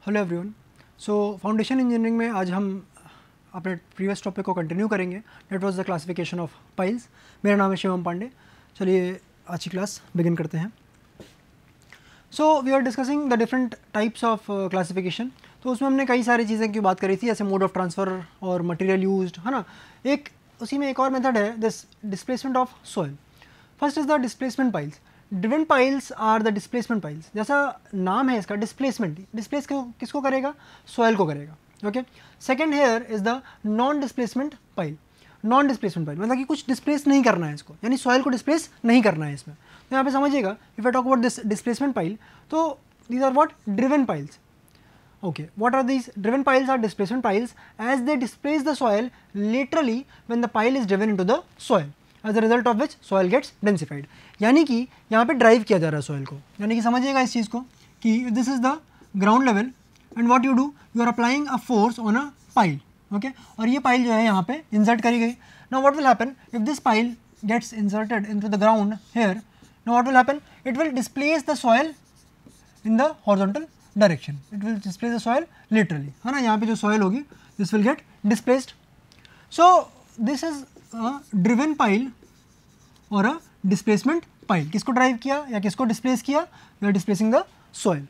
Hello everyone. So foundation engineering में आज हम अपने प्रीवियस टॉपिक को कंटिन्यू करेंगे। That was the classification of piles. मेरा नाम है शिवम पांडे। चलिए आज की क्लास बिगिन करते हैं। So we are discussing the different types of classification. तो उसमें हमने कई सारी चीज़ें की बात करी थी, जैसे मोड ऑफ ट्रांसफ़र और मटेरियल यूज्ड, है ना। एक उसी में एक और मेथड है, this displacement of soil. First is the displacement piles. Driven piles are the displacement piles. जैसा नाम है इसका, डिस्प्लेसमेंट, डिस्प्लेस किसको करेगा? सॉइल को करेगा। Okay. Second here is the non displacement pile. Non displacement pile मतलब कि कुछ डिस्प्लेस नहीं करना है इसको, यानी सॉइल को डिस्प्लेस नहीं करना है इसमें। तो यहाँ पे समझिएगा, if I talk about this displacement pile, तो these are what? Driven piles. Okay, what are these? Driven piles are displacement piles as they displace the soil laterally when the pile is driven into the soil, as a result of which soil gets densified. यानी कि यहाँ पे drive किया जा रहा है soil को। यानी कि समझिएगा इस चीज़ को कि this is the ground level and what you do, you are applying a force on a pile. Okay, और ये पाइल जो है यहाँ पे इंसर्ट करी गई। Now what will happen if this pile gets inserted into the ground here? Now what will happen, it will displace the soil in the horizontal direction. It will displace the soil literally, है ना। यहाँ पे जो soil होगी this will get displaced. So this is a driven pile और a displacement pile. किसको drive किया या किसको डिस्प्लेस किया? We are displacing the soil.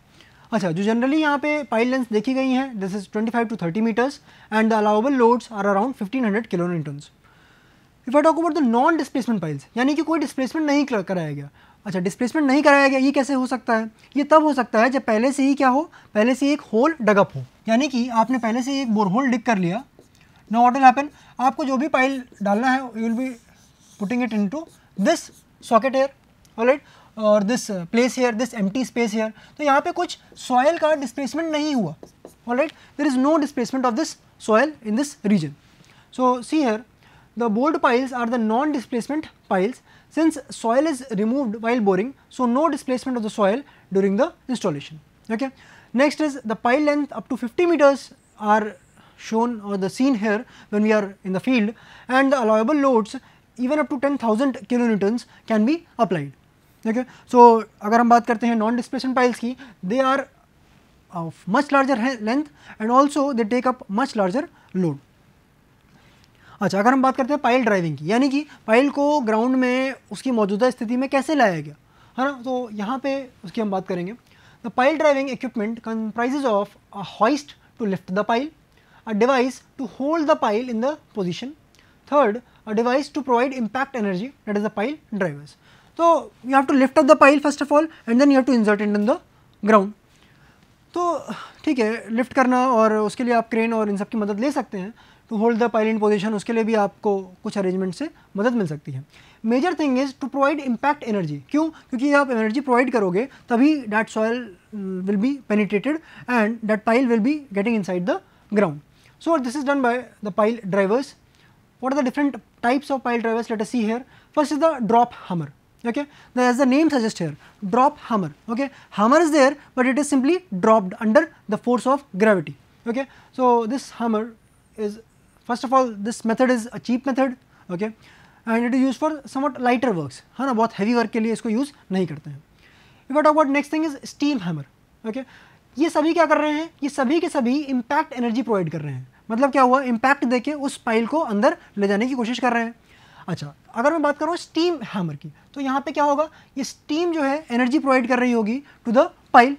अच्छा, जो जनरली यहाँ पे पाइल लेंथ देखी गई है, this is 25 to 30 metres and the allowable loads are around 1500 kilo newtons. If I talk about the non displacement piles, यानी कि कोई डिस्प्लेसमेंट नहीं कराया गया। अच्छा, डिस्प्लेसमेंट नहीं कराया गया, ये कैसे हो सकता है? ये तब हो सकता है जब पहले से ही क्या हो, पहले से एक होल डगअप हो। यानी कि आपने पहले से एक बोरहोल डिग कर लिया। नाउ व्हाट विल हैपन, आपको जो भी पाइल डालना है you will be putting it into this socket here, alright, और this place here, this empty space here. तो यहाँ पे कुछ सॉइल का डिस्प्लेसमेंट नहीं हुआ, alright. There is no displacement of this soil in this region. So see here, the bored piles are the non-displacement piles since soil is removed while boring, so no displacement of the soil during the installation. Okay. Next is the pile length up to 50 meters are shown or the seen here when we are in the field, and the allowable loads even up to 10,000 kilonewtons can be applied. Okay. So अगर हम बात करते हैं non displacement piles की, they are of much larger length and also they take up much larger load. अच्छा, अगर हम बात करते हैं पाइल ड्राइविंग की, यानी कि पाइल को ग्राउंड में उसकी मौजूदा स्थिति में कैसे लाया गया, है ना। तो यहाँ पे उसकी हम बात करेंगे। The pile driving equipment comprises of a hoist to lift the pile, a device to hold the pile in the position, third a device to provide impact energy, that is the pile drivers. तो you have to lift up the pile first of all and then you have to insert in the ground. तो ठीक है, lift करना और उसके लिए आप crane और इन सब की मदद ले सकते हैं। To hold the pile in position, उसके लिए भी आपको कुछ अरेंजमेंट से मदद मिल सकती है। Major thing is to provide impact energy. क्यों? क्योंकि आप एनर्जी प्रोवाइड करोगे तभी that soil will be penetrated and that pile will be getting inside the ground. So this is done by the pile drivers. What are the different types of pile drivers? Let us see here. First is the drop hammer. Okay, as the name suggests here, drop hammer. Okay, hammer is there, but it is simply dropped under the force of gravity. Okay, so this hammer is, first of all, this method is a cheap method. Okay, and it is used for somewhat lighter works. है ना, बहुत heavy work के लिए इसको use नहीं करते हैं. If I talk about next thing is steam hammer. Okay, ये सभी क्या कर रहे हैं? ये सभी के सभी impact energy provide कर रहे हैं. मतलब क्या हुआ, इम्पैक्ट देके उस पाइल को अंदर ले जाने की कोशिश कर रहे हैं। अच्छा, अगर मैं बात करूँ स्टीम हैमर की, तो यहाँ पे क्या होगा, ये स्टीम जो है एनर्जी प्रोवाइड कर रही होगी टू द पाइल।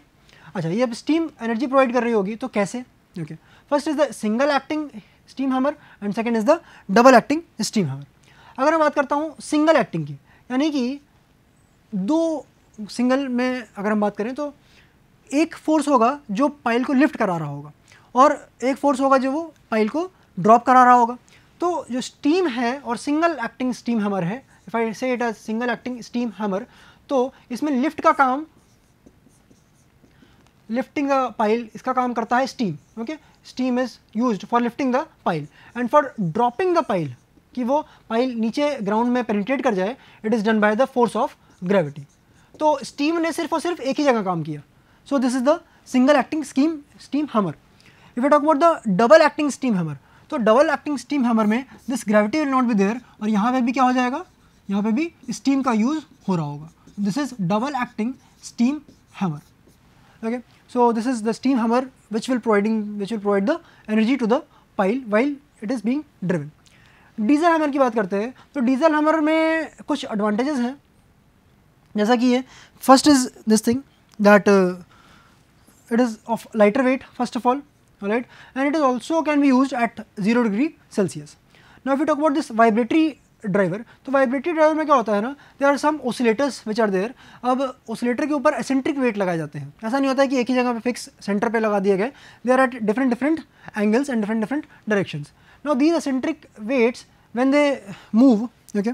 अच्छा, ये अब स्टीम एनर्जी प्रोवाइड कर रही होगी तो कैसे? Okay, first is the single acting steam hammer and second is the double acting steam hammer. अगर मैं बात करता हूँ सिंगल एक्टिंग की, यानी कि दो सिंगल में अगर हम बात करें तो एक फोर्स होगा जो पाइल को लिफ्ट करा रहा होगा और एक फोर्स होगा जो वो पाइल को ड्रॉप करा रहा होगा। तो जो स्टीम है और सिंगल एक्टिंग स्टीम हैमर है, if I say it as single acting steam hammer, तो इसमें लिफ्ट का काम, लिफ्टिंग द पाइल, इसका काम करता है steam. Okay, steam is used for lifting the pile and for dropping the pile, कि वो पाइल नीचे ग्राउंड में पेनिट्रेट कर जाए, it is done by the force of gravity. तो स्टीम ने सिर्फ और सिर्फ एक ही जगह काम किया। सो this is the single acting steam hammer. If I talk about the double acting steam hammer, तो डबल एक्टिंग स्टीम हैमर में this gravity will not be there और यहाँ पे भी क्या हो जाएगा, यहाँ पे भी स्टीम का यूज़ हो रहा होगा. This is double acting steam hammer. Okay, so this is the steam hammer which will provide the energy to the pile while it is being driven. Diesel hammer की बात करते हैं तो डीजल हैमर में कुछ एडवांटेजेस हैं, जैसा कि ये first is this thing that it is of lighter weight first of all, right, and it is also can be use at 0 degree Celsius. Now if you talk about this vibratory driver, तो vibratory driver में क्या होता है ना, there are some oscillators which are there. अब oscillator के ऊपर eccentric wait लगाए जाते हैं, ऐसा नहीं होता है कि एक ही जगह पे फिक्स सेंटर पे लगा दिए गए, they are at different angles and different directions. Now these eccentric weights when they move, okay,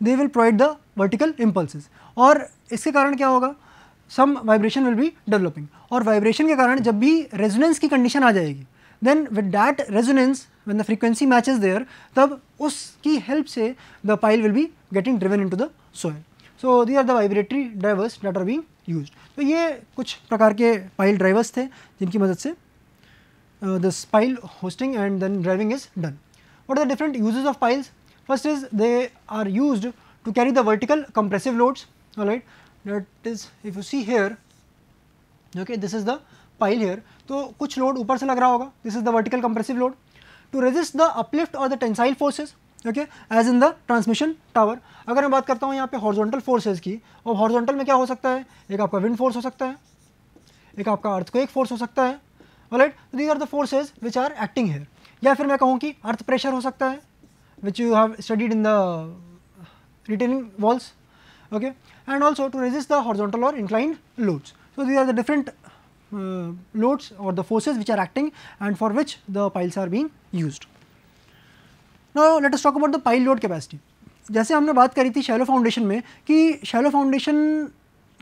they will provide the vertical impulses. और इसके कारण क्या होगा, some vibration will be developing. और vibration के कारण जब भी resonance की condition आ जाएगी, then with that resonance when the frequency matches there, तब उसकी help से the pile will be getting driven into the soil. So these are the vibratory drivers that are being used. तो ये कुछ प्रकार के pile drivers थे जिनकी मदद से this pile hosting and then driving is done. What are the different uses of piles? First is they are used to carry the vertical compressive loads. All right, that is if you see here, okay, this is the pile here. तो कुछ load ऊपर से लग रहा होगा, this is the vertical compressive load to resist the uplift or the tensile forces, okay, as in the transmission tower. अगर मैं बात करता हूँ यहाँ पे horizontal forces की, और horizontal में क्या हो सकता है, एक आपका wind force हो सकता है, एक आपका earthquake force हो सकता है. Alright, so these are the forces which are acting here. या फिर मैं कहूँ कि अर्थ प्रेशर हो सकता है which you have studied in the retaining walls, okay, and also to resist the horizontal or inclined loads. So these are the different loads or the forces which are acting and for which the piles are being used. Now let us talk about the pile load capacity. जैसे हमने बात करी थी shallow foundation में कि shallow foundation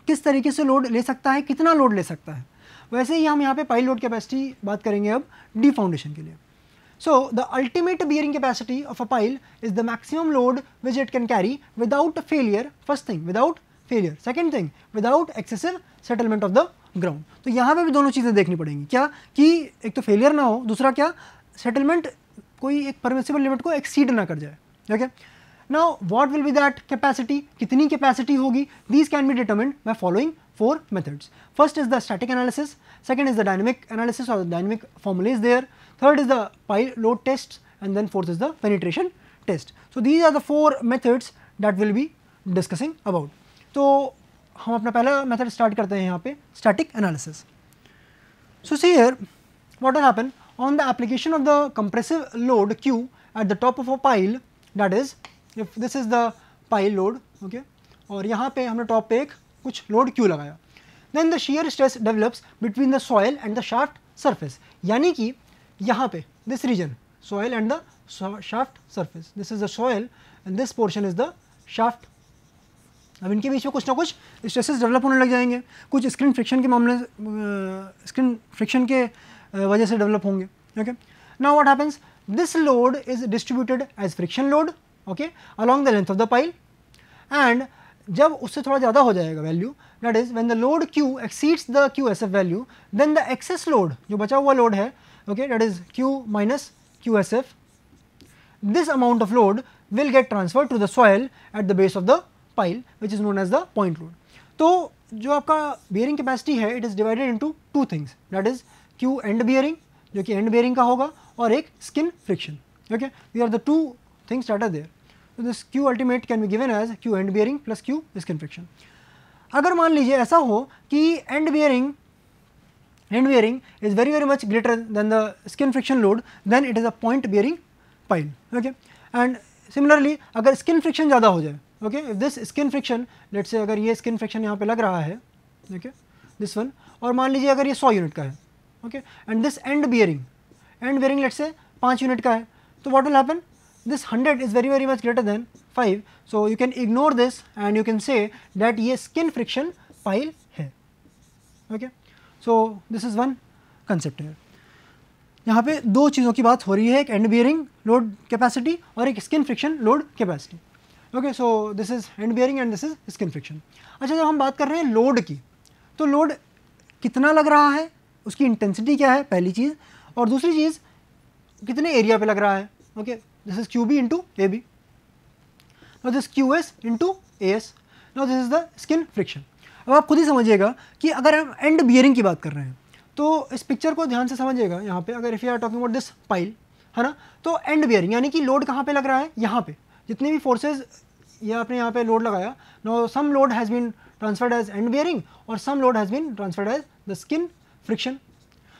किस तरीके से लोड ले सकता है, कितना लोड ले सकता है, वैसे ही हम यहाँ पे पाइल लोड कैपेसिटी बात करेंगे अब डीप फाउंडेशन के लिए. So the ultimate bearing capacity of a pile is the maximum load which it can carry without failure. First thing without failure, second thing without excessive settlement of the ground. तो यहाँ पे भी दोनों चीज़ें देखनी पड़ेंगी, क्या कि एक तो फेलियर ना हो, दूसरा क्या सेटलमेंट कोई एक परमिसिबल लिमिट को एक्सीड ना कर जाए. Okay, now what will be that capacity, कितनी कैपेसिटी होगी, these can be determined by following 4 methods. First is the static analysis, second is the dynamic analysis or the dynamic formula is there, third is the pile load test, and then fourth is the penetration test. So these are the 4 methods that we'll be discussing about. तो हम अपना पहला method start करते हैं यहाँ पे static analysis. So see here what will happen on the application of the compressive load Q at the top of a pile, that is if this is the pile load, okay, और यहाँ पे हमने top पे एक कुछ load Q लगाया, then the shear stress develops between the soil and the shaft surface. यानी कि यहाँ पे this region soil and the shaft surface, this is the soil and this portion is the shaft. अब इनके बीच में कुछ ना कुछ स्ट्रेसेस डेवलप होने लग जाएंगे, कुछ स्क्रीन फ्रिक्शन के मामले स्क्रीन फ्रिक्शन के वजह से डेवलप होंगे. Okay, now what happens, this load is distributed as friction load, okay, along the length of the pile, and जब उससे थोड़ा ज़्यादा हो जाएगा value, that is when the load Q exceeds the QSF value, then the excess load जो बचा हुआ load है, okay, that is Q minus QSF, this amount of load will get transfer to the soil at the base of the pile which is known as the point load. तो जो आपका bearing capacity है it is divided into 2 things, that is Q end bearing जो कि end bearing का होगा, और एक skin friction. Okay, they are the 2 things that are there. So this Q ultimate can be given as Q end bearing plus Q skin friction. अगर मान लीजिए ऐसा हो कि end bearing is very much greater than the skin friction load, then it is a point bearing pile. Okay, and similarly अगर skin friction ज़्यादा हो जाए, okay, if this skin friction, let's say अगर ये skin friction यहाँ पे लग रहा है, okay, this one, और मान लीजिए अगर ये 100 यूनिट का है, okay, and this end bearing let's say 5 unit का है, तो what will happen, this 100 is very much greater than 5, so you can ignore this and you can say that ये skin friction pile है. Okay, so this is one concept here. यहाँ पे 2 चीज़ों की बात हो रही है, एक end bearing load capacity और एक skin friction load capacity. Okay, so this is end bearing and this is skin friction. अच्छा, जब हम बात कर रहे हैं लोड की, तो लोड कितना लग रहा है, उसकी इंटेंसिटी क्या है पहली चीज़, और दूसरी चीज़ कितने एरिया पे लग रहा है. Okay, this is QB into AB. Now this QS into AS. Now this is the skin friction. अब आप खुद ही समझिएगा कि अगर हम एंड बियरिंग की बात कर रहे हैं तो इस पिक्चर को ध्यान से समझिएगा। यहाँ पे अगर if you are talking about this pile, है ना, तो एंड बियरिंग यानी कि लोड कहाँ पे लग रहा है, यहाँ पे जितने भी फोर्सेज ये आपने यहाँ पे लोड लगाया, no some load has been transferred as end bearing और some load has been transferred as the skin friction.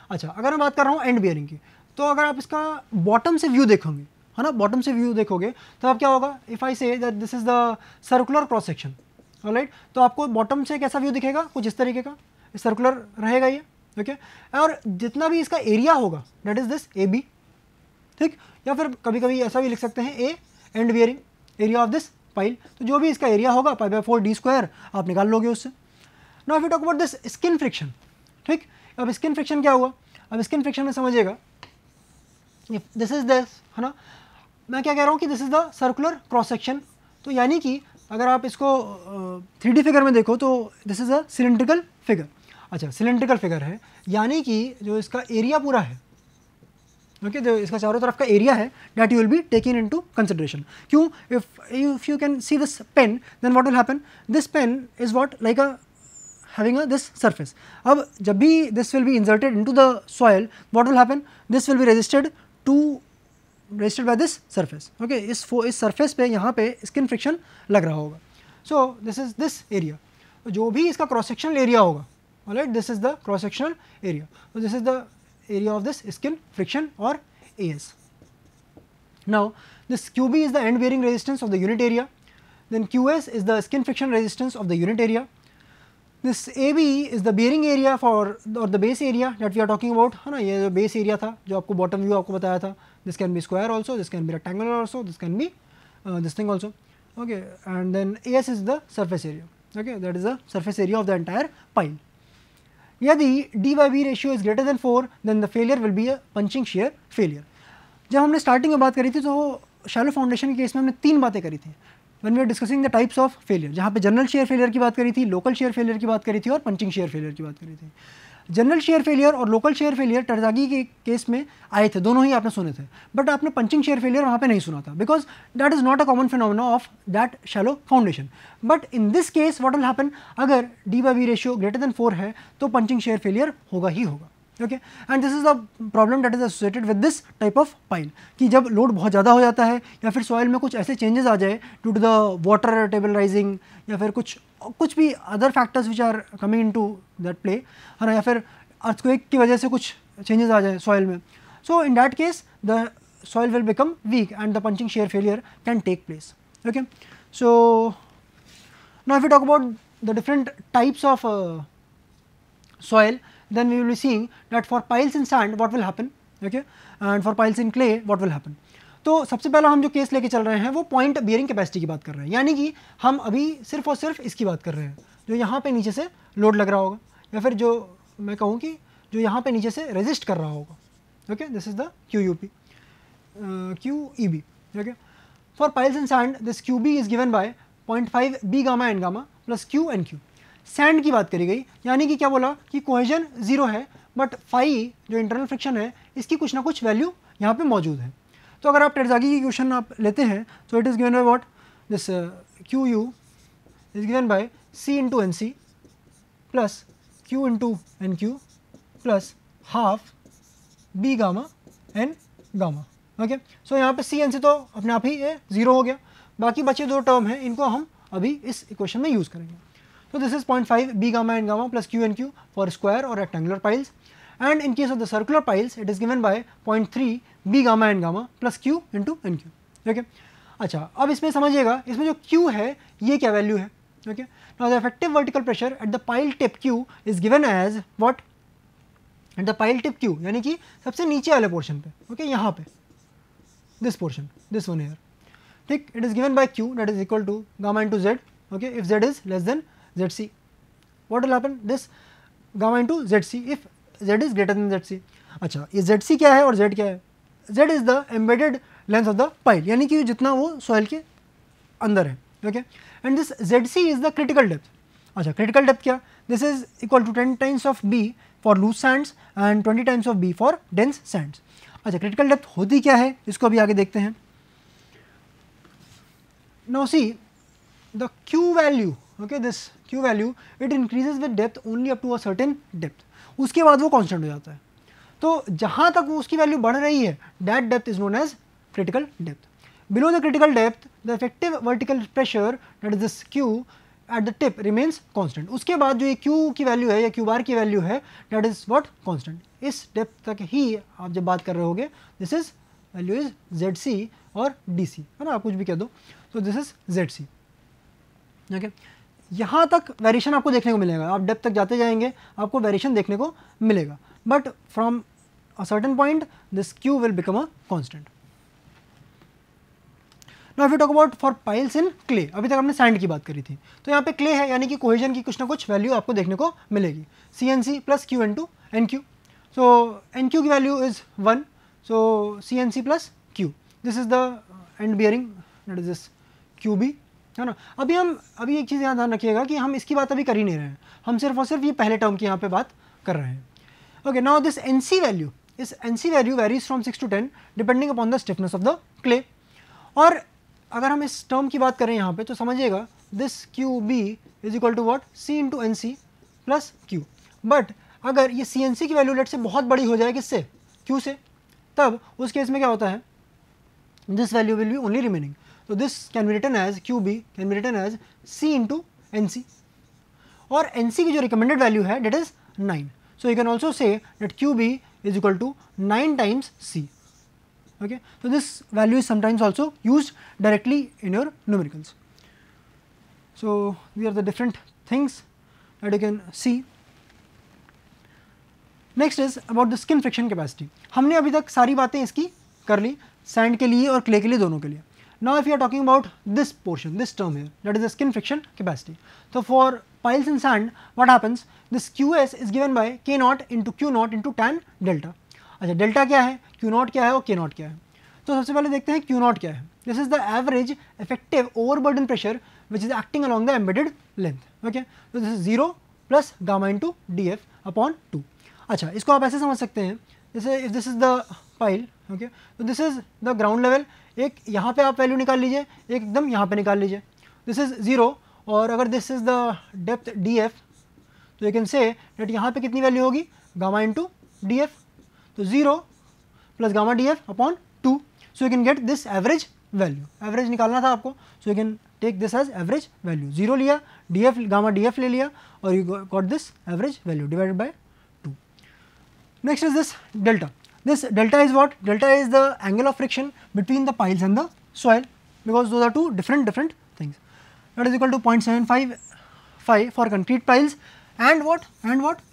अच्छा, अगर मैं बात कर रहा हूँ एंड बियरिंग की, तो अगर आप इसका बॉटम से व्यू देखोगे, है ना, बॉटम से व्यू देखोगे तो आप क्या होगा, if I say that this is the circular cross section, alright, तो आपको बॉटम से कैसा व्यू दिखेगा, कुछ इस तरीके का, सर्कुलर रहेगा ये, ओके। और जितना भी इसका एरिया होगा that is this A B, ठीक, या फिर कभी कभी ऐसा भी लिख सकते हैं A and bearing area of this pile, तो जो भी इसका एरिया होगा पाई बाय 4 d² आप निकाल लोगे उससे। Now if you talk about this skin friction, ठीक, अब स्किन फ्रिक्शन क्या हुआ, अब स्किन फ्रिक्शन में समझिएगा, दिस इज दिस, है ना, मैं क्या कह रहा हूँ कि this is the circular cross section, तो यानी कि अगर आप इसको 3D फिगर में देखो तो this is a cylindrical figure. अच्छा, सिलेंड्रिकल फिगर है यानी कि जो इसका एरिया पूरा है, ओके, जो इसका चारों तरफ का एरिया है that you will be taking into consideration. क्यों, if you can see this pen then what will happen, this pen is what like a having a this surface. अब जब भी this will be inserted into the soil, what will happen, this will be resisted by this surface, okay, इस surface पे यहाँ पे skin friction लग रहा होगा, so this is this area, जो भी इसका cross sectional area होगा, alright, this is the cross sectional area, so this is the area of this skin friction or AS. Now this QB is the end bearing resistance of the unit area, then QS is the skin friction resistance of the unit area, this AB is the bearing area for or the base area that we are talking about, है ना, ये जो base area था जो आपको bottom view आपको बताया था, this can be square also, this can be rectangular also, this can be this thing also, okay, and then AS is the surface area, okay, that is the surface area of the entire pile. यदि D by B ratio is greater than 4 then the failure will be a punching shear failure. जब हमने starting में बात करी थी तो shallow foundation के case में हमने 3 बातें करी थी when we are discussing the types of failure, जहाँ पे जनरल शेयर फेलियर की बात करी थी, लोकल शेयर फेलियर की बात करी थी और पंचिंग शेयर फेलियर की बात करी थी। जनरल शेयर फेलियर और लोकल शेयर फेलियर टरजागी के केस में आए थे, दोनों ही आपने सुने थे, बट आपने पंचिंग शेयर फेलियर वहाँ पे नहीं सुना था because that is not a common phenomena of that shallow foundation. But in this case what will happen, अगर D by B ratio greater than 4 है तो पंचिंग शेयर फेलियर होगा ही होगा, okay, and this is the problem that is associated with this type of pile, कि जब load बहुत ज़्यादा हो जाता है या फिर सॉइल में कुछ ऐसे चेंजेस आ जाए due to the water table rising या फिर कुछ भी other factors which are coming in to that play, है ना, या फिर अर्थक्वेक की वजह से कुछ चेंजेस आ जाए सॉइल में, so in that case the soil will become weak and the punching shear failure can take place, okay. So now if you talk about the different types of soil, then we will be seeing that for piles in sand what will happen, okay, and for piles in clay what will happen. तो सबसे पहला हम जो case लेके चल रहे हैं वो पॉइंट बियरिंग कैपेसिटी की बात कर रहे हैं, यानी कि हम अभी सिर्फ और सिर्फ इसकी बात कर रहे हैं जो यहाँ पे नीचे से लोड लग रहा होगा या फिर जो मैं कहूँ कि जो यहाँ पे नीचे से रेजिस्ट कर रहा होगा, okay, this is the QEB, okay. For piles in sand this QB is given by 0.5 B gamma N gamma plus Q N Q। Sand की बात करी गई, यानी कि क्या बोला कि कोहेजन 0 है बट फाई जो इंटरनल फ्रिक्शन है इसकी कुछ ना कुछ वैल्यू यहाँ पे मौजूद है। तो अगर आप टरजागी की क्वेश्चन आप लेते हैं तो it is given by what, this QU is given by C into N C plus Q into N Q plus half B gamma N gamma, okay. So यहाँ पे C एन सी तो अपने आप ही ये 0 हो गया, बाकी बचे 2 टर्म हैं इनको हम अभी इस इक्वेशन में यूज़ करेंगे। So this is 0.5 B gamma and gamma plus Q and Q for square or rectangular piles, and in case of the circular piles it is given by 0.3 B gamma and gamma plus Q into NQ, okay। अच्छा, अब इसमें समझिएगा इसमें जो Q है ये क्या value है, okay। Now the effective vertical pressure at the pile tip Q is given as what, at the pile tip Q यानी कि सबसे नीचे वाले पोर्शन पे, okay, यहाँ पे this portion, this one here, ठीक, it is given by Q that is equal to gamma into Z, okay, if Z is less than ZC, what will happen, this gamma into ZC if Z is greater than ZC। अच्छा, ये ZC क्या है और Z क्या है, Z is the embedded length of the pile, यानी कि जितना वो सॉइल के अंदर है, okay, and this ZC is the critical depth। अच्छा, critical depth क्या, this is equal to 10 times of B for loose sands and 20 times of B for dense sands। अच्छा, critical depth होती क्या है इसको अभी आगे देखते हैं। Now see the Q value, okay, this Q value it increases with depth only up to a certain depth, उसके बाद वो कांस्टेंट हो जाता है। तो जहाँ तक वो उसकी वैल्यू बढ़ रही है, that depth is known as critical depth. Below the critical depth, the effective vertical pressure, that is this Q at the tip remains constant. उसके बाद जो ये Q की वैल्यू है या Q बार की वैल्यू है, that is what constant. इस डेप्थ तक ही आप जब बात कर रहे होगे, this is value is ZC और DC, है ना, आप कुछ भी कह दो, तो दिस इज ZC। ओके, यहाँ तक वेरिएशन आपको देखने को मिलेगा, आप डेप्थ तक जाते जाएंगे आपको वेरिएशन देखने को मिलेगा, but from a certain point this Q will become a constant. Now if you talk about for piles in clay, अभी तक हमने सैंड की बात करी थी, तो यहाँ पे क्ले है यानी कि कोहेजन की कुछ ना कुछ वैल्यू आपको देखने को मिलेगी, CNC plus Q into NQ। सो NQ की value is 1, so CNC plus Q, this is the end bearing, that is this QB, है ना। अभी एक चीज़ यहाँ ध्यान रखिएगा कि हम इसकी बात अभी कर ही नहीं रहे हैं, हम सिर्फ और सिर्फ ये पहले टर्म की यहाँ पे बात कर रहे हैं। Okay, now this NC value, इस NC value varies from 6 to 10 depending upon the stiffness of the clay. और अगर हम इस टर्म की बात करें यहाँ पे तो समझिएगा this QB is equal to what C into NC plus Q। But अगर ये CNC की वैल्यू लेट से बहुत बड़ी हो जाए किससे, Q से, तब उस केस में क्या होता है, this value will be only remaining, तो this can be written as QB can be written as C into NC, और NC की जो रिकमेंडेड वैल्यू है that is 9, so you can also say that QB is equal to 9 times C। Okay, so this value is sometimes also used directly in your numericals. So these are the different things that you can see. Next is about the skin friction capacity. हमने अभी तक सारी बातें इसकी कर ली, sand के लिए और क्ले के लिए, दोनों के लिए। Now if you are talking about this portion, this term here, that is the skin friction capacity. So for piles in sand, what happens? This QS is given by K naught into Q naught into tan delta. अच्छा, delta क्या है, Q naught क्या है और K not क्या है। तो सबसे पहले देखते हैं Q नॉट क्या है। This is the average effective overburden pressure which is acting along the embedded length. Okay, तो this is 0 plus gamma into DF upon 2। अच्छा, इसको आप ऐसे समझ सकते हैं जैसे if this is the pile, okay, तो this is the ground level, एक यहाँ पे आप वैल्यू निकाल लीजिए, एक एकदम यहाँ पे निकाल लीजिए, दिस इज 0, और अगर this is the depth DF, तो यू कैन से डेट यहाँ पे कितनी वैल्यू होगी, गामा इंटू DF, तो 0 plus gamma DF upon 2, so you can get this average value. Average निकालना था आपको, so you can take this as average value, 0 लिया, DF गामा DF ले लिया, और you got this average value divided by 2। Next is this delta. This delta is what? Delta is the angle of friction between the piles and the soil, because those are two different things. That is equal to 0.755 for concrete piles and what?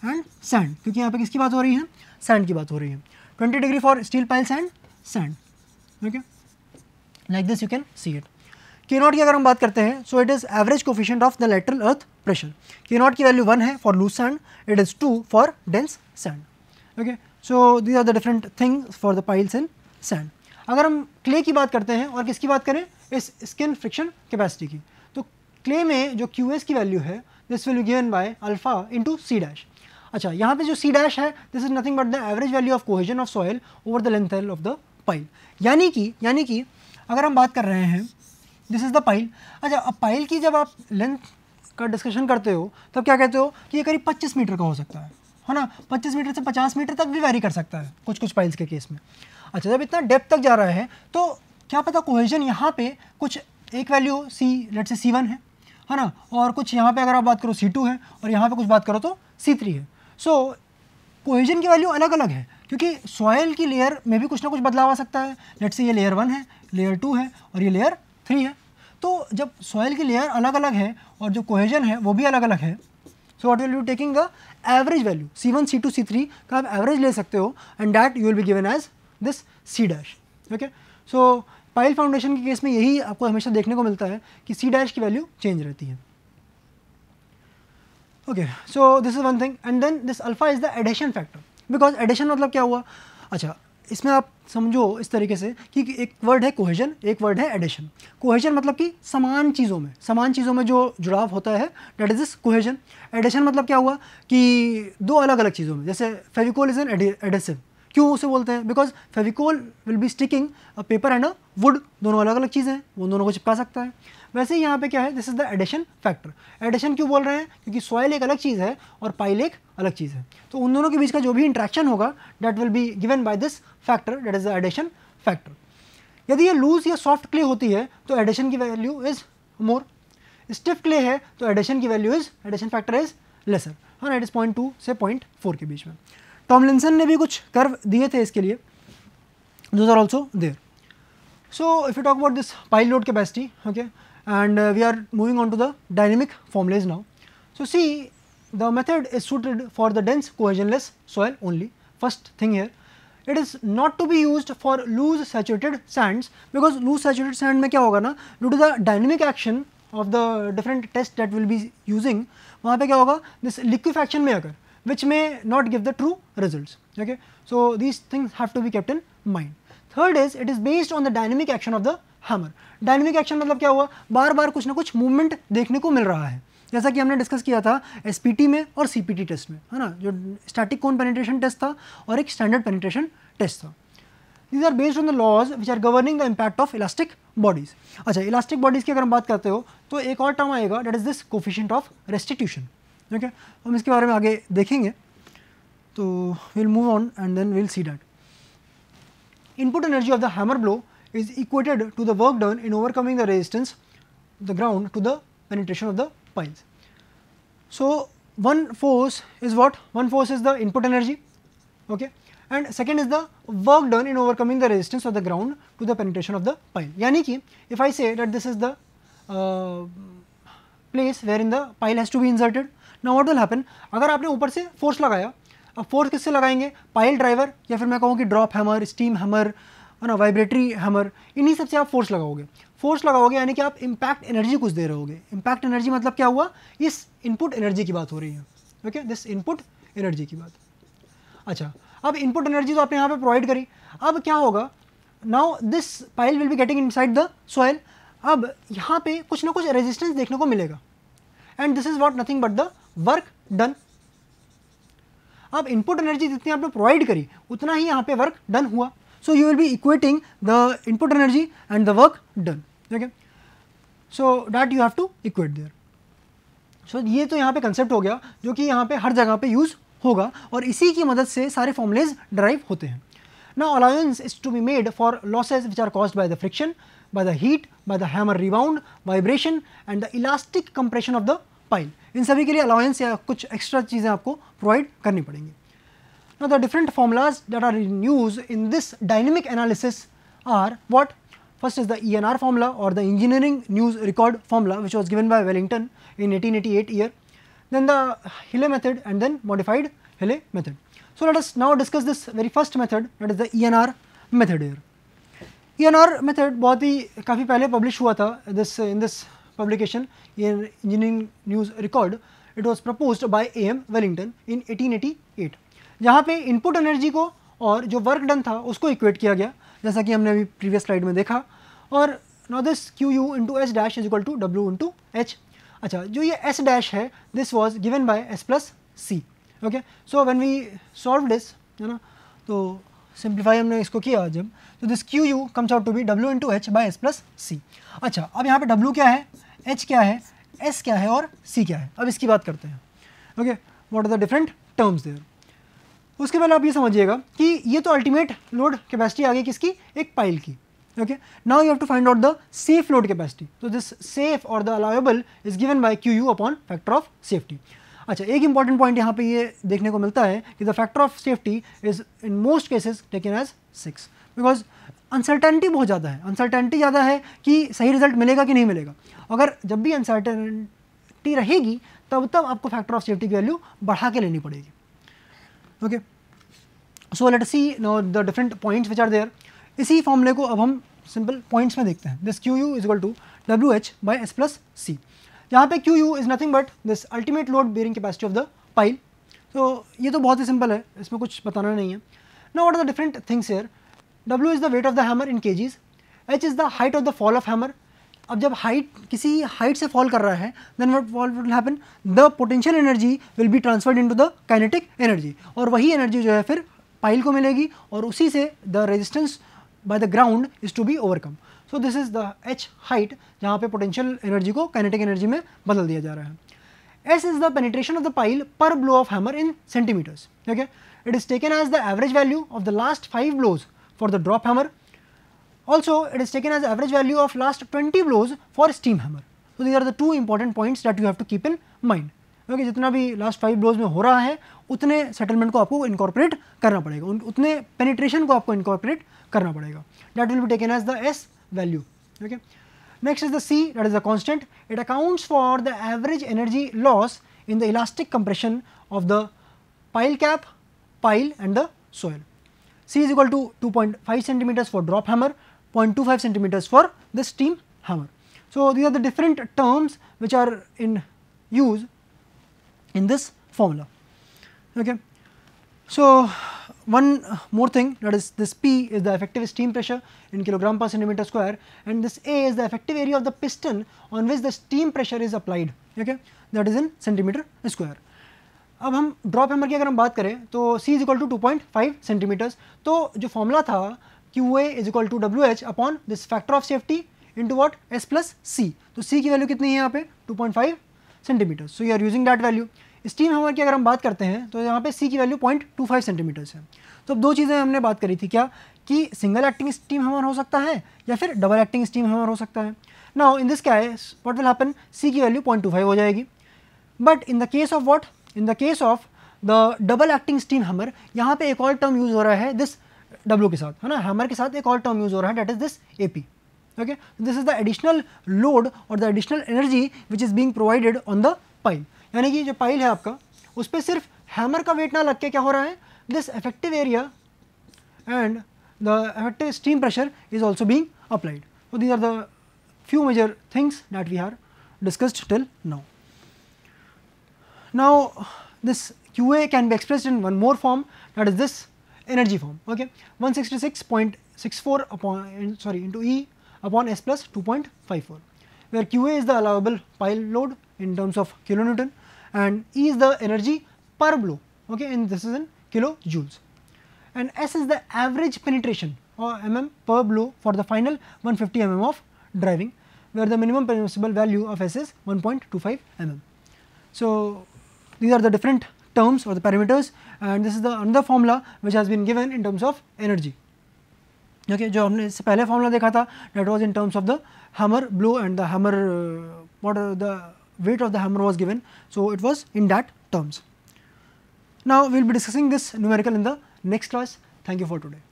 And sand, क्योंकि यहाँ पे किसकी बात हो रही है, sand की बात हो रही है। 20 degree for steel piles and sand. Okay, like this you can see it. K naught की अगर हम बात करते हैं, so it is average coefficient of the lateral earth pressure. K naught की वैल्यू 1 है for loose sand, it is 2 for dense sand. Okay, so these are the different things for the piles in sand. अगर हम clay की बात करते हैं और किसकी बात करें, इस स्किन फ्रिक्शन कैपेसिटी की, तो क्ले में जो QS की वैल्यू है, this will be given by alpha into C dash. अच्छा, यहाँ पे जो C डैश है, this is nothing but the average value of cohesion of soil over the length of the pile. यानी कि अगर हम बात कर रहे हैं, दिस इज द पाइल। अच्छा, अब पाइल की जब आप लेंथ का डिस्कशन करते हो तब क्या कहते हो कि ये करीब 25 मीटर का हो सकता है ना, 25 मीटर से 50 मीटर तक भी वेरी कर सकता है कुछ पाइल्स के केस में। अच्छा, जब इतना डेप्थ तक जा रहा है तो क्या पता कोहेजन यहाँ पे कुछ एक वैल्यू लेट्स से C1 है ना, और कुछ यहाँ पे अगर आप बात करो C2 है, और यहाँ पे कुछ बात करो तो C3 है। सो कोहेजन की वैल्यू अलग अलग है, क्योंकि सॉयल की लेयर में भी कुछ ना कुछ बदलाव आ सकता है। लेट्स से ये लेयर 1 है, लेयर 2 है, और ये लेयर 3 है। तो जब सॉयल की लेयर अलग अलग है और जो कोहेजन है वो भी अलग अलग है, so what will you taking the average value, C1 C2 C3 का आप एवरेज ले सकते हो, and that you will be given as this C dash. Okay, so pile foundation के केस में यही आपको हमेशा देखने को मिलता है कि C डैश की वैल्यू चेंज रहती है। Okay, so this is one thing, and then this alpha is the adhesion factor, because adhesion मतलब क्या हुआ। अच्छा, इसमें आप समझो इस तरीके से कि एक वर्ड है कोहेजन, एक वर्ड है एडिशन। कोहेजन मतलब कि समान चीज़ों में जो जुड़ाव होता है, that is this cohesion. Adhesion मतलब क्या हुआ कि दो अलग अलग चीज़ों में, जैसे फेविकोल इज एन एडेसिव। क्यों उसे बोलते हैं, because Fevicol will be sticking a paper and a would, दोनों अलग अलग चीज़ें हैं, वो दोनों को चिपका सकता है। वैसे ही यहाँ पे क्या है, this is the adhesion factor. Adhesion क्यों बोल रहे हैं, क्योंकि सॉइल एक अलग चीज़ है और पाइल एक अलग चीज़ है, तो उन दोनों के बीच का जो भी इंट्रैक्शन होगा that will be given by this factor, that is the adhesion factor. यदि ये लूज या सॉफ्ट क्ले होती है तो एडिशन की value is more, stiff clay है तो एडिशन की value is, adhesion factor is lesser, हाँ इट इज 0.2 से 0.4 के बीच में। टॉमलिंसन ने भी कुछ कर्व दिए थे इसके लिए, those are also there. So if you talk about this pile load capacity, okay, and we are moving on to the dynamic formulas now. So see, the method is suited for the dense cohesionless soil only. First thing here, it is not to be used for loose saturated sands, because loose saturated sand में क्या होगा ना, due to the dynamic action of the different tests that will be using, वहाँ पे क्या होगा, this liquefaction may occur, which may not give the true results. Okay, so these things have to be kept in mind. Third is it is based on the dynamic action of the hammer. Dynamic action मतलब क्या हुआ, बार बार कुछ ना कुछ movement देखने को मिल रहा है, जैसा कि हमने डिस्कस किया था एसपीटी में और सीपीटी टेस्ट में, है ना, जो स्टैटिक कोन पेनिट्रेशन टेस्ट था और एक स्टैंडर्ड पेनिट्रेशन टेस्ट था। These are based on the laws which are governing the impact of elastic bodies. अच्छा, इलास्टिक बॉडीज की अगर हम बात करते हो तो एक और टर्म आएगा, that is this coefficient of restitution. Okay, हम इसके बारे में आगे देखेंगे, तो we'll move on and then we'll see that input energy of the hammer blow is equated to the work done in overcoming the resistance of the ground to the penetration of the piles. So one force is what? One force is the input energy, okay, and second is the work done in overcoming the resistance of the ground to the penetration of the pile. यानी कि if I say that this is the place wherein the pile has to be inserted, now what will happen? अगर आपने ऊपर से force लगाया, अब force किससे लगाएंगे, पाइल ड्राइवर या फिर मैं कहूँ कि ड्रॉप हैमर, स्टीम हैमर, है ना, वाइब्रेटरी हैमर, इन्हीं सब से आप फोर्स लगाओगे। फोर्स लगाओगे यानी कि आप इम्पैक्ट एनर्जी कुछ दे रहे होगे। इम्पैक्ट एनर्जी मतलब क्या हुआ, इस इनपुट एनर्जी की बात हो रही है। ओके, दिस इनपुट एनर्जी की बात। अच्छा, अब इनपुट एनर्जी तो आपने यहाँ पे प्रोवाइड करी, अब क्या होगा, now this pile will be getting inside the soil. अब यहाँ पे कुछ ना कुछ रेजिस्टेंस देखने को मिलेगा, and this is what, nothing but the work done. अब इनपुट एनर्जी जितनी आपने प्रोवाइड करी उतना ही यहाँ पे वर्क डन हुआ, so you will be equating the input energy and the work done. Okay, so that you have to equate there. सो ये तो यहाँ पे कंसेप्ट हो गया जो कि यहाँ पे हर जगह पे यूज़ होगा, और इसी की मदद से सारे फॉर्मूलेज डराइव होते हैं। Now allowance is to be made for losses which are caused by the friction, by the heat, by the hammer rebound, vibration and the elastic compression of the pile. इन सभी के लिए allowance या कुछ extra चीज़ें आपको provide करनी पड़ेंगी। Now the different formulas that are in use in this dynamic analysis are what? First is the ENR formula or the engineering news record formula which was given by Wellington in 1888 year, then the Hille method and then modified Hille method. So let us now discuss this very first method, that is the ENR method here. ENR method बहुत ही काफ़ी पहले publish हुआ था, in this publication in engineering news record. It was proposed by AM Wellington in 1888, जहाँ पे input energy को और जो वर्क डन था उसको इक्वेट किया गया, जैसा कि हमने अभी प्रीवियस स्लाइड में देखा। और now this QU into H dash is equal to W into H. अच्छा, जो ये S डैश है, this was given by S plus C। Okay, so when we solve this, है ना, तो सिंप्लीफाई हमने इसको किया जब, तो this QU comes out to be W into H by S plus C। अच्छा, अब यहाँ पे W क्या है, H क्या है, S क्या है और C क्या है, अब इसकी बात करते हैं। Okay, what are the different terms there. उसके पहले आप ये समझिएगा कि ये तो अल्टीमेट लोड कैपेसिटी आ गई किसकी, एक पाइल की। Okay, now you have to find out the safe load capacity. तो दिस सेफ और the allowable is given by QU upon factor of safety. अच्छा, एक इंपॉर्टेंट पॉइंट यहाँ पे ये देखने को मिलता है कि the factor of safety is in most cases taken as 6, because uncertainty बहुत ज़्यादा है। अनसर्टेनिटी ज़्यादा है कि सही रिजल्ट मिलेगा कि नहीं मिलेगा। अगर जब भी अनसर्टेनिटी रहेगी तब आपको फैक्टर ऑफ सेफ्टी की वैल्यू बढ़ा के लेनी पड़ेगी। ओके, so let us see now the different points which are there. इसी फॉर्मूले को अब हम सिंपल पॉइंट्स में देखते हैं। This QU is equal to WH by S plus C, जहाँ पे QU is nothing but this ultimate load bearing capacity of the pile. तो ये तो बहुत ही सिंपल है, इसमें कुछ बताना नहीं है। Now what are the different things here. W is the weight of the hammer in kgs, H is the height of the fall of hammer. अब जब हाइट किसी हाइट से फॉल कर रहा है, then what will happen, the potential energy will be transferred into the kinetic energy, और वही energy जो है फिर पाइल को मिलेगी, और उसी से the resistance by the ground is to be overcome. So this is the h height जहाँ पे पोटेंशियल एनर्जी को काइनेटिक एनर्जी में बदल दिया जा रहा है. S is the penetration of the pile per blow of hammer in centimeters. Okay, it is taken as the average value of the last 5 blows for the drop hammer. Also, it is taken as the average value of last 20 blows for steam hammer. So these are the two important points that you have to keep in mind. Okay, जितना भी last 5 blows में हो रहा है उतने settlement को आपको incorporate करना पड़ेगा, उतने penetration को आपको incorporate करना पड़ेगा. That will be taken as the S value. Okay. Next is the C, that is the constant. It accounts for the average energy loss in the elastic compression of the pile cap, pile and the soil. C is equal to 2.5 centimeters for drop hammer, 0.25 centimeters for the steam hammer. So these are the different terms which are in use in this formula. Okay. So one more thing, that is this P is the effective steam pressure in kilogram per centimeter square, and this A is the effective area of the piston on which the steam pressure is applied. Okay, that is in centimeter square. अब हम drop hammer की अगर हम बात करें तो C is equal to 2.5 centimetres. तो जो फॉर्मूला था QA is equal to WH upon this factor of safety into what S plus C. तो C की वैल्यू कितनी है यहाँ पे 2.5 centimetres. So you are using that value. Steam hammer की अगर हम बात करते हैं तो यहाँ पे C की वैल्यू 0.25 सेंटीमीटर्स है. तो अब दो चीज़ें हमने बात करी थी, क्या कि सिंगल एक्टिंग स्टीम हैमर हो सकता है या फिर डबल एक्टिंग स्टीम हैमर हो सकता है. Now in this case what will happen, C की वैल्यू 0.25 हो जाएगी. But in the case of what, in the case of the double acting steam hammer, यहाँ पे एक और टर्म यूज़ हो रहा है दिस W के साथ, है ना, हैमर के साथ एक और टर्म यूज़ हो रहा है, that is this AP. Okay, this is the additional load और the additional energy which is being provided on the pile. यानी कि जो पाइल है आपका उस पर सिर्फ हैमर का वेट ना लग के क्या हो रहा है, this effective area and the effective steam pressure is also being applied. So these are the few major things that we have discussed till now. Now this QA can be expressed in one more form, that is this energy form. Okay, 166.64 into E upon S plus 2.54, where QA is the allowable pile load in terms of kilonewton and E is the energy per blow. Okay, and this is in kilojoules, and S is the average penetration or mm per blow for the final 150 mm of driving, where the minimum permissible value of S is 1.25 mm. So these are the different terms or the parameters, and this is the another formula which has been given in terms of energy. Okay, जो हमने इससे पहले formula देखा था, that was in terms of the hammer blow and the hammer what the weight of the hammer was given, so it was in that terms. Now we will be discussing this numerical in the next class. Thank you for today.